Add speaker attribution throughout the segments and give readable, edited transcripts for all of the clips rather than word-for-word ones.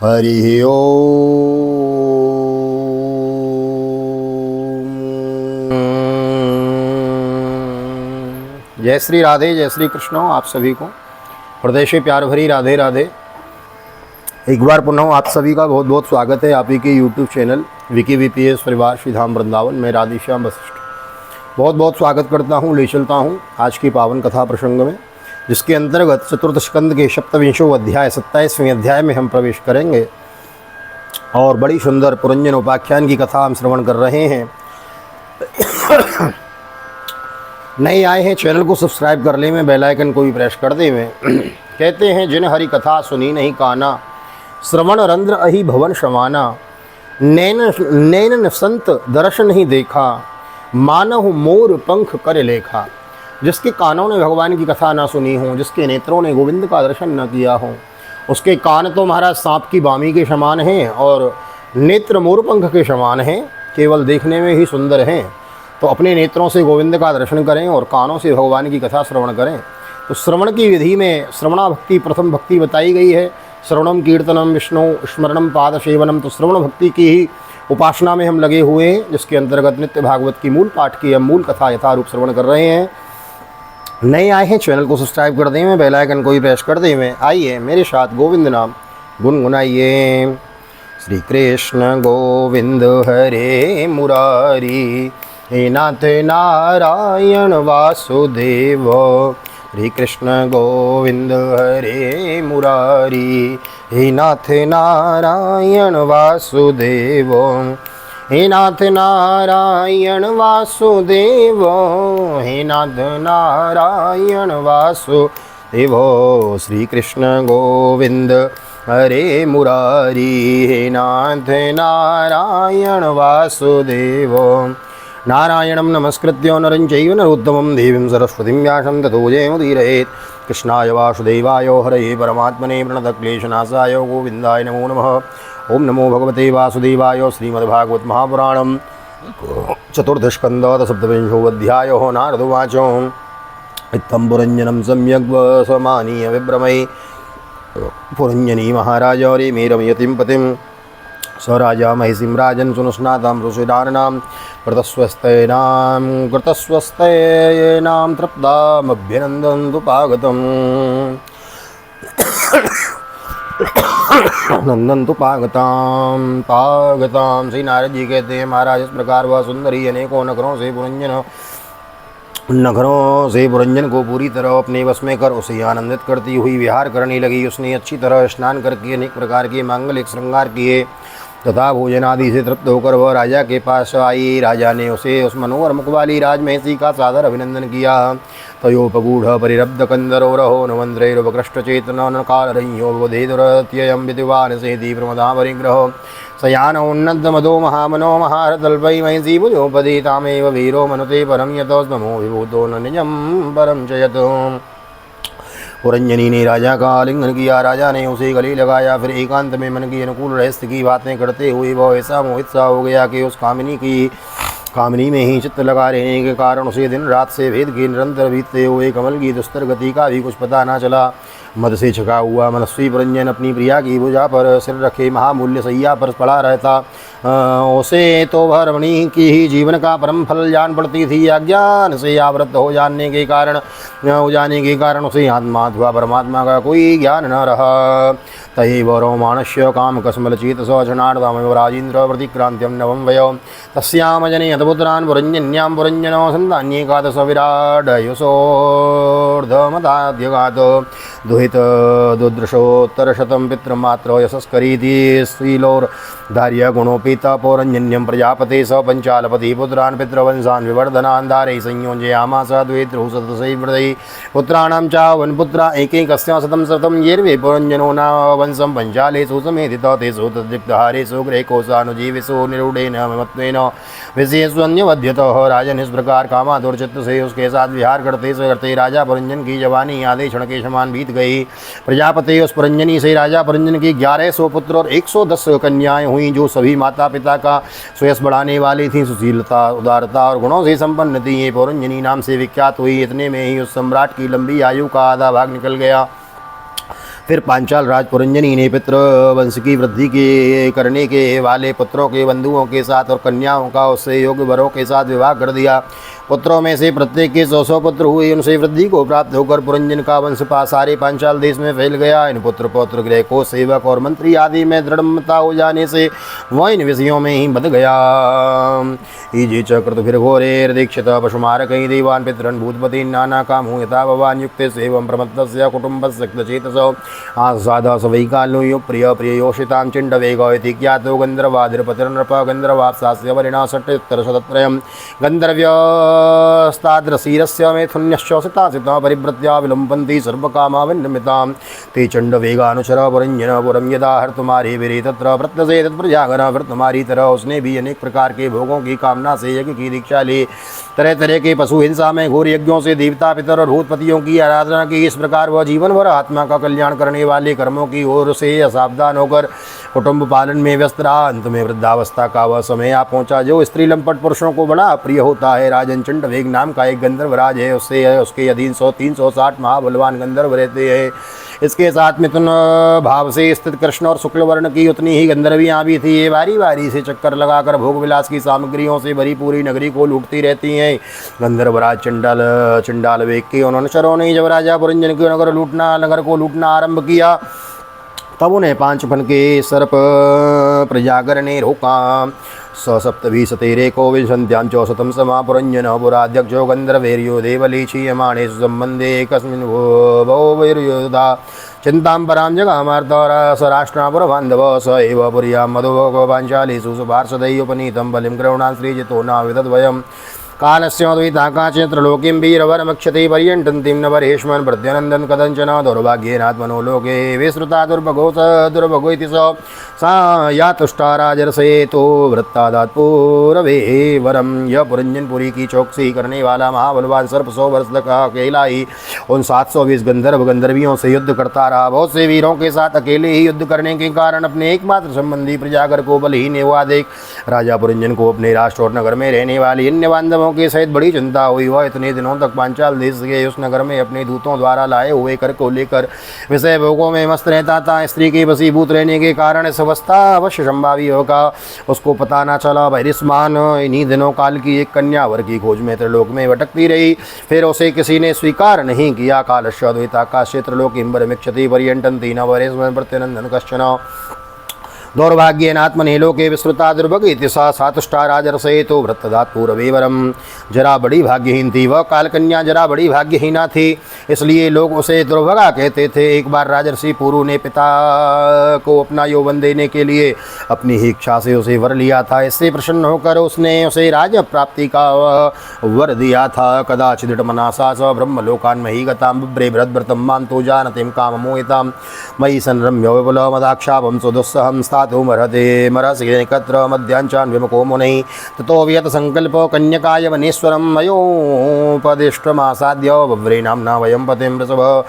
Speaker 1: हरि ओम। जय श्री राधे, जय श्री कृष्ण। आप सभी को हृदय से प्यार भरी राधे राधे। एक बार पुनः आप सभी का बहुत बहुत स्वागत है आप ही के यूट्यूब चैनल विकी वीपीएस परिवार श्री धाम वृंदावन में राधेश्याम वशिष्ठ बहुत बहुत स्वागत करता हूँ। ले चलता हूँ आज की पावन कथा प्रसंग में, जिसके अंतर्गत चतुर्थ स्कंद के सप्तविंशो अध्याय 27वें अध्याय में हम प्रवेश करेंगे और बड़ी सुंदर पुरंजन उपाख्यान की कथा हम श्रवण कर रहे हैं। नए आए हैं चैनल को सब्सक्राइब कर ले में, बेल आइकन को भी प्रेस कर दे में। कहते हैं जिन हरि कथा सुनी नहीं काना, श्रवण रंध्र अहि भवन शमाना। नैन संत दर्श नहीं देखा, मानव मोर पंख कर लेखा। जिसके कानों ने भगवान की कथा ना सुनी हो, जिसके नेत्रों ने गोविंद का दर्शन न किया हो, उसके कान तो महाराज सांप की बामी के समान हैं और नेत्र मोरपंख के समान हैं, केवल देखने में ही सुंदर हैं। तो अपने नेत्रों से गोविंद का दर्शन करें और कानों से भगवान की कथा श्रवण करें। तो श्रवण की विधि में श्रवणा भक्ति प्रथम भक्ति बताई गई है। श्रवणम कीर्तनम विष्णु स्मरणम पाद सेवनम। तो श्रवण भक्ति की ही उपासना में हम लगे हुए हैं, जिसके अंतर्गत नित्य भागवत की मूल पाठ की हम मूल कथा यथारूप श्रवण कर रहे हैं। नए आए हैं चैनल को सब्सक्राइब कर दें में, बेल आइकन को भी प्रेस कर दें में। आइए मेरे साथ गोविंद नाम गुनगुनाइए। श्री कृष्ण गोविंद हरे मुरारी, हे नाथ नारायण वासुदेव। श्री कृष्ण गोविंद हरे मुरारी, हे नाथ नारायण वासुदेव। हे नाथ नारायण वासुदेव, हे नाथ नारायण वासुदेव। श्री कृष्ण गोविंद हरे मुरारी, हे नाथ नारायण वासुदेव। नारायणं नमस्कृत्य नरं चैव नरोत्तमं देवीं सरस्वतीं व्यासं ततो जयमुदीरयेत्। कृष्णाय वासुदेवाय हरये परमात्मने प्रणतक्लेशनाशाय गोविन्दाय नमो नमः। ओम नमो भगवते वासुदेवाय। श्रीमद्भागवत महापुराणं चतुर्थस्कन्धः सप्तविंशोऽध्यायः। नारदोवाच इत्थं पुरञ्जनं सम्यग् समानीय विभ्रमै। पुरञ्जनी महाराज रेमे रमयतिं पतिं, स राजा महिषीं राजन् सुनुस्नातां ऋषिदाननां कृतस्वस्तेनां तृप्तामभ्यनन्दन्तु पागतम्। नंदन तो पागताम। श्री नारद जी कहते हैं महाराज इस प्रकार वह सुंदरी अनेकों नगरों से पुरंजन को पूरी तरह अपने वश में कर उसे आनंदित करती हुई विहार करने लगी। उसने अच्छी तरह स्नान करके अनेक प्रकार के मांगलिक श्रृंगार किए तथा भोजन आदि से तृप्त होकर वह राजा के पास आई। राजा ने उसे उस मनोहर मुख वाली राजमहिषी का सादर अभिनंदन किया। तयोपगूढ़ परिरब्ध कंदरोरहो नवंद्रैरुपकृष्ट चेतन कालरह्यो बोधेदुरत्ययं विद्वान् सेति प्रमदा परिग्रह। शयानोन्नद् मदो महामनो महारतल्पै महिषी भुजोपदी तामेव वीरो मनुते परं यतोस्मो विभूतो न निजं परं च यतो। पुरंजनी ने राजा का आलिंगन किया। राजा ने उसे गले लगाया। फिर एकांत में मन की अनुकूल रहस्य की बातें करते हुए वह ऐसा मोहित सा हो गया कि उस कामिनी में ही चित्त लगा रहने के कारण उसे दिन रात से भेद के निरंतर बीतते हुए कमल की दुस्तर गति का भी कुछ पता न चला। मद से छका हुआ मनस्वी पुरंजन अपनी प्रिया की भुजा पर सिर रखे महामूल्य सैया पर पड़ा रहता। उसे तो वह रमणी की ही जीवन का परम फल जान पड़ती थी। अज्ञान से आवृत हो जाने के कारण उसे आत्मा अथवा परमात्मा का कोई ज्ञान न रहा। तयैव रोमाणस्य काम कसमलचित सजनार्दमेव राजेन्द्र प्रतिक्रांत्यं नवं वयो। तस्याम जनयत पुत्रान् पुरंजन्यां पुरंजनो सन्तान्येकादश विराड यशोर्धमदाद्यगात्। दुहित दुदृशोत्तरशतं पितृमात्र यशस्करीति श्रीलोर्धार्य गुणोपेता पौरंजन्यं प्रजापते स पंचालपति पुत्रान् पितृवंशान् विवर्धनान् दारैः संयोजयामास द्वैत्रहुशतशैर्वृतैः। पुत्राणां चावन्पुत्रा एकैकस्य शतं येर्वे पुरंजनो नावंशं पंचालेषु समेधित तेषु तद्दीप्तहारेषु ग्रहकोशानुजीविषु निरूढेन ममत्वेन विशेषन्यवध्यतः। राजन इस प्रकार कामातुरचित्त से उसके साथ विहार करते राजा पुरंजन की जवानी आधे क्षण के समान बीत गई। प्रजापति उस पुरंजनी से राजा पुरंजन की 1100 पुत्र और 110 कन्याएं हुई, जो सभी माता पिता का श्रेयस बढ़ाने वाली थीं, सुशीलता उदारता और गुणों से संपन्न थी। ये पुरंजनी नाम से विख्यात हुई। इतने में ही उस सम्राट की लंबी आयु का आधा भाग निकल गया। फिर पांचाल राज पुरंजनी ने पितृ वंश की वृद्धि के करने के वाले पुत्रों के बंधुओं के साथ और कन्याओं का उससे योग्य वरों के साथ विवाह कर दिया। पुत्रों में से प्रत्येक के 100 पुत्र हुए। उनसे वृद्धि को प्राप्त होकर पुरंजन का वंश सारे पांचाल देश में फैल गया। इन पुत्र पौत्र गृह को सेवक और मंत्री आदि में दृढ़ता हो जाने से वह इन विषयों में ही बध गया। ईजे चक्र फिर घोरेर दीक्षित पशुमार कई देवान पितरन भूतपति नाना काम हूँ यथा भवान युक्त सेवम प्रमत्तस्य कुटुंब चेतसो आस्वाद सवै कालो यो प्रिय प्रिय योषितां चिंड वेगोति ज्ञातो गंधर्वादिपतिर्नृप गंधर्वाप्सास्य वरिणा षट्युत्तरशतत्रयं गंधर्व्यस्ताद्रसीरस्य मैथुन्यश्चोसितासिता परिव्रत्या विलम्बन्ति सर्वकामाविन्नमितां ते चण्डवेगानुचर पुरंजन पुरं यदा हर्तुमारी विरे तत्र प्रत्यसे तत्प्रजागर भर्तुमारी तरह उसने भी अनेक प्रकार के भोगों की कामना से यज्ञ की दीक्षा ली। तरह तरह के पशु हिंसा में घोर यज्ञों से देवता पितर और भूतपतियों की आराधना की। इस प्रकार वह जीवन भर आत्मा का कल्याण करने वाले कर्मों की ओर से असावधान होकर कुटुंब पालन में व्यस्त रहा। अंत में वृद्धावस्था का वह समय आ पहुंचा जो स्त्री लंपट पुरुषों को बड़ा प्रिय होता है। राजन चंडवेग नाम का एक गंधर्वराज है, उसके अधीन 360 महाबलवान गंधर्व रहते हैं। इसके साथ मिथुन भाव से स्थित कृष्ण और शुक्ल वर्ण की उतनी ही गंधर्वियाँ भी थी। ये बारी बारी से चक्कर लगाकर भोग विलास की सामग्रियों से भरी पूरी नगरी को लूटती रहती हैं। गंधर्वराज चंडाल वेग के उन अनुचरों ने जब राजा पुरंजन के नगर को लूटना आरंभ किया तब उन्हें 5 फन के सर्प प्रजागर ने रोका। सप्तभी सतेरे को विंशत्यां चौशतम समा पुरंजन पुराध्यक्षो गंधर्वेर्यो देवलीक्षीयमाणे संबंधे कस्मिन् भो वैर्योधा चिंतां परां जगामार्तरा स्वराष्ट्रापुरबान्धव स एव पुर्यां मधुभोगो पाञ्चालीषु सुपार्षदैयुपनीतं बलिं कृणां श्रीजितो नाविदद्वयम् कालस्योद्विताकाचे त्रिलोकीं वीरवरमक्षते पर्यटन्तीं न परेष्मन् प्रत्यनन्दन् कदञ्चन दौर्भाग्येनात्मनो लोके विश्रुता दुर्भगो स दुर्भगो इति सा या तुष्टा राजरसेतो वृत्तादात्पूरवे वरम। यह पुरंजनपुरी की चौकसी करने वाला महाबलवान सर्प 100 वर्ष तक अकेला ही उन 720 गंधर्व गंधर्वियों से युद्ध करता रहा। बहुत से वीरों के साथ अकेले ही युद्ध करने के कारण अपने एकमात्र संबंधी प्रजागर को बलहीन हुआ देख राजा पुरंजन को अपने राष्ट्र और नगर में रहने वाली अन्य बांधवों के सहित बड़ी चिंता हुई। वह इतने दिनों तक पांचाल देश के उस नगर में अपने दूतों द्वारा लाए हुए कर को लेकर विषय भोगों में मस्त रहता था। स्त्री के वशीभूत रहने के कारण इस अवस्था अवश्य संभावी होगा। उसको पता न चला। भैरिस्मान इन्हीं दिनों काल की एक कन्या वर की खोज में त्रिलोक में भटकती रही। फिर उसे किसी ने स्वीकार नहीं किया। कालश्योद्विताकाशे त्रिलोकीम्बरमिक्षति पर्यटन्ति न वरेस्मन् प्रत्यनन्दन् कश्चन दौर्भाग्येनात्मने लोके विस्तृता दुर्भग इति सा सातुष्टा राजरसेतो वृत्तदात्पूरवे वरम। जरा बड़ी भाग्यहीन थी वह कालकन्या, जरा बड़ी भाग्यहीना थी, इसलिए लोग उसे दुर्भगा कहते थे। एक बार राजर्षि पुरु ने पिता को अपना यौवन देने के लिए अपनी ही इच्छा से उसे वर लिया था। इससे प्रसन्न होकर उसने उसे राज प्राप्ति का वर दिया था। कदाचित् मनासा स ब्रह्मलोकान् मही गतां बिभ्रे बृहद्व्रतं मां तो जानतीं काममोहितां मयि संरम्य विपुलमदाक्षापं सुदुस्सहं स्थातुमर्हते मरसिकत्र मध्याञ्चान् विमुखो मुनिः ततो वियत संकल्पो कन्यकाय वनेश्वरं मयोपदिष्टमासाद्य बभ्रे नाम्ना वयं पतिं वृषभ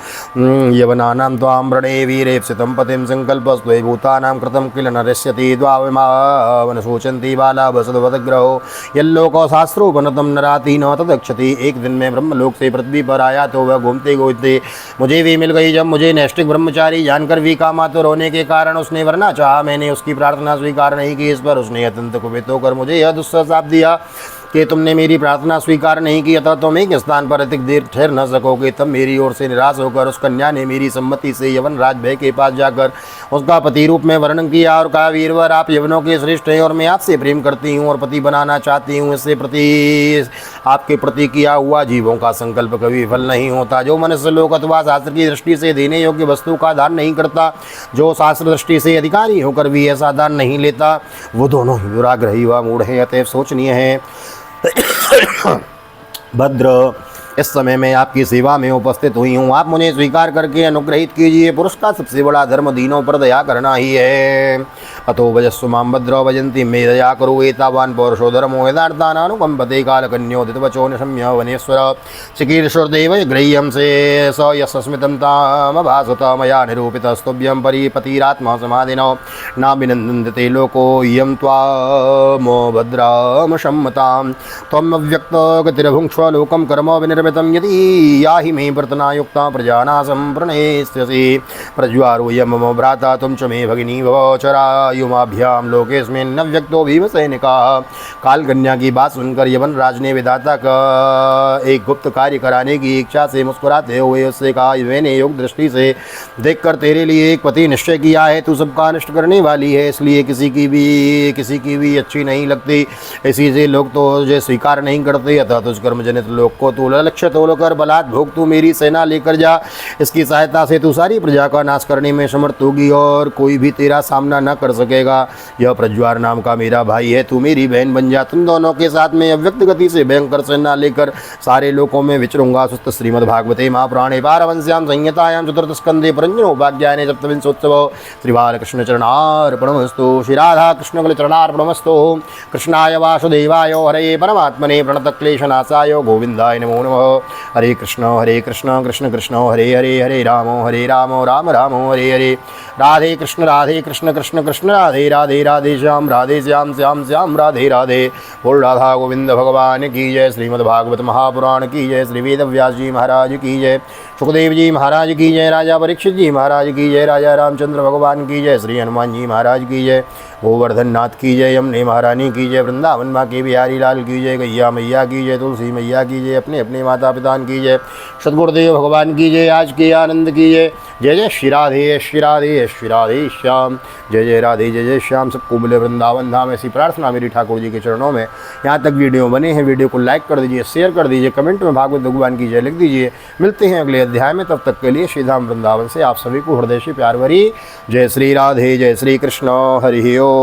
Speaker 1: यवनानां त्वां व्रणे वीरेप्सितं पतिं संकल्पस्त्वयि भूतानां कृतं किल नरिष्यति द्वाविमावनशोचन्ति बाला वसदवदग्रहो यल्लोको शास्त्रोपनतं नराति न तदक्षति। एक दिन में ब्रह्मलोक से पृथ्वी पर आया तो वह घूमते घूमते मुझे भी मिल गई। जब मुझे नैष्ठिक ब्रह्मचारी जानकर भी कामातुर होने के कारण उसने वरना चाहा, मैंने उसकी प्रार्थना स्वीकार नहीं की। इस पर उसने अत्यंत कुपित होकर मुझे यह दुस्साप दिया कि तुमने मेरी प्रार्थना स्वीकार नहीं की, अतः तुम एक स्थान पर अधिक देर ठहर न सकोगे। तब मेरी ओर से निराश होकर उस कन्या ने मेरी सम्मति से यवन राज भय के पास जाकर उसका पति रूप में वर्णन किया और कहा, वीरवर आप यवनों के श्रेष्ठ हैं और मैं आपसे प्रेम करती हूँ और पति बनाना चाहती हूँ। इससे आपके प्रति किया हुआ जीवों का संकल्प कभी विफल नहीं होता। जो मनुष्य लोक अथवा शास्त्र की दृष्टि से देने योग्य वस्तु का दान नहीं करता, जो शास्त्र दृष्टि से अधिकारी होकर भी ऐसा दान नहीं लेता, वो दोनों ही दुराग्रही व मूढ़ हैं, अतएव शोचनीय है। भद्र, इस समय मैं आपकी सेवा में उपस्थित हुई हूँ, आप मुझे स्वीकार करके अनुग्रहित कीजिए। पुरुष का सबसे बड़ा धर्म दीनों पर दया करना ही है। अतो भजस्व मां भद्र भजन्ति मे दया करो एतावान् पौरुषो धर्मो यदार्थानानुकम्पते कालकन्योदितवचो निशम्य वनेश्वर चिकीर्षुर्देव गृह्यं से स यस्स्मितं तामभासत मया निरूपितस्तुभ्यं परिपतिरात्मा समाधिनो नाभिनन्दन्ते लोको इयं त्वामो भद्रां सम्मतां त्वम् अव्यक्तगतिर्भुङ्क्ष्व लोकं कर्म विनिर्मितं द्रवितं यदि याहि मे व्रतनायुक्ता प्रजानासं प्रणेस्यसि प्रज्वारोऽयं मम भ्राता तुम च मे भगिनी भव चरायुमाभ्यां लोकेऽस्मिन् न व्यक्तो भीमसैनिकाः। कालकन्या की बात सुनकर यवन राज ने विधाता का एक गुप्त कार्य कराने की इच्छा से मुस्कुराते हुए उससे कहा, मैंने योग दृष्टि से देखकर तेरे लिए एक पति निश्चय किया है। तू सबका नष्ट करने वाली है, इसलिए किसी की भी अच्छी नहीं लगती। इसी से लोग तो तुझे स्वीकार नहीं करते। अतः तुझ कर्म जनित लोग को तू लक्ष्य तोड़कर बलात् भोग तू मेरी सेना लेकर जा। इसकी सहायता से तू सारी प्रजा का नाश करने में समर्थ होगी और कोई भी तेरा सामना न कर सकेगा। यह प्रज्वार नाम का मेरा भाई है, तू मेरी बहन बन जा। तुम दोनों के साथ में अव्यक्त गति से भयंकर सेना लेकर सारे लोकों में विचरूंगा। सुस्त श्रीमद्भागवते महापुराणे पारमहंस्यां संहितायां चतुर्थस्कंधे परञ्जनोपाख्याने सप्तविंशोत्सवो श्रीबालकृष्ण चरणार्पणमस्तु। श्री राधा कृष्ण बल चरणार्पणमस्तु। कृष्णाय वासुदेवाय हरे परमात्मने प्रणतक्लेशनाशाय गोविंदाय नमो नमः। हरे कृष्ण कृष्ण कृष्ण हरे हरे, हरे राम राम राम हरे हरे। राधे कृष्ण कृष्ण कृष्ण राधे राधे, राधे श्याम श्याम श्याम राधे राधे। बोल राधा गोविंद भगवान की जय। श्रीमद्भागवत महापुराण की जय। श्री वेद व्यास जी महाराज की जय। सुखदेव जी महाराज की जय। राजा परीक्षित जी महाराज की जय। राजा रामचंद्र भगवान की जय। श्री हनुमान जी महाराज की जय। गोवर्धन नाथ की जय। यमुने महारानी की जय। वृंदावन माँ के बिहारी लाल की जय। गैया मैया की जय। तुलसी मैया की जय। अपने अपने माता पिता की जय। सद्गुरुदेव भगवान की जय। आज के आनंद की जय। जय जय श्री राधे श्री राधे श्री राधे श्याम। जय जय राधे जय जय श्याम। सबको मिले वृंदावन धाम, ऐसी प्रार्थना मेरी ठाकुर जी के चरणों में। यहाँ तक वीडियो बने हैं, वीडियो को लाइक कर दीजिए, शेयर कर दीजिए, कमेंट में भागवत भगवान की जय लिख दीजिए। मिलते हैं अगले अध्याय में, तब तक के लिए श्री धाम वृंदावन से आप सभी को हृदय से प्यार भरी जय श्री राधे जय श्री कृष्ण। हरि ओम।